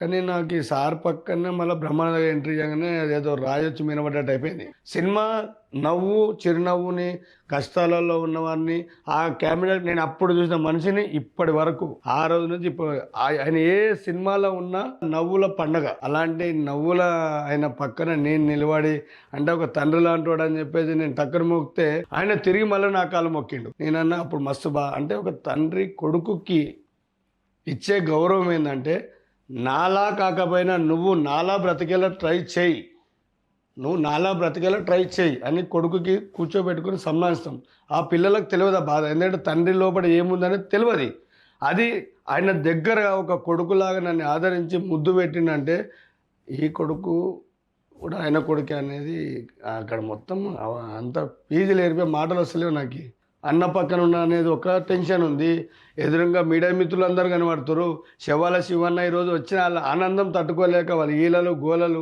కానీ నాకు ఈ సార్ పక్కనే మళ్ళీ బ్రహ్మానంద ఎంట్రీ చేయగానే అదేదో రాయొచ్చు మీనబడ్డట్టు అయిపోయింది. సినిమా నవ్వు, చిరునవ్వుని, కష్టాలలో ఉన్నవారిని, ఆ కెమెరా నేను అప్పుడు చూసిన మనిషిని ఇప్పటి వరకు, ఆ రోజు నుంచి ఇప్పుడు ఆయన ఏ సినిమాలో ఉన్నా నవ్వుల పండగ. అలాంటి నవ్వుల ఆయన పక్కన నేను నిలబడి, అంటే ఒక తండ్రి లాంటి అని చెప్పేసి నేను టక్కన మొక్కితే ఆయన తిరిగి మళ్ళీ నా కాలు మొక్కిండు. నేనన్నా అప్పుడు మస్తు అంటే ఒక తండ్రి కొడుకుకి ఇచ్చే గౌరవం ఏంటంటే, నాలా కాకపోయినా నువ్వు నాలా బ్రతికేలా ట్రై చేయి, నువ్వు నాలా బ్రతికేలా ట్రై చేయి అని కొడుకుకి కూర్చోబెట్టుకుని సన్మానిస్తాం. ఆ పిల్లలకు తెలియదు ఆ బాధ, ఎందుకంటే తండ్రి లోపల ఏముందనేది తెలియదు. అది ఆయన దగ్గర ఒక కొడుకులాగా నన్ను ఆదరించి ముద్దు పెట్టిండంటే, ఈ కొడుకు కూడా ఆయన కొడుకే అనేది అక్కడ మొత్తం అంత పీజీలు ఏరిపోయి మాటలు వస్తలేవు నాకు. అన్న పక్కన ఉన్న అనేది ఒక టెన్షన్ ఉంది. ఎదురుగా మీడియా మిత్రులందరూ కనబడుతున్నారు. శివాల శివన్న ఈరోజు వచ్చిన వాళ్ళ ఆనందం తట్టుకోలేక వాళ్ళ ఈలలు గోలలు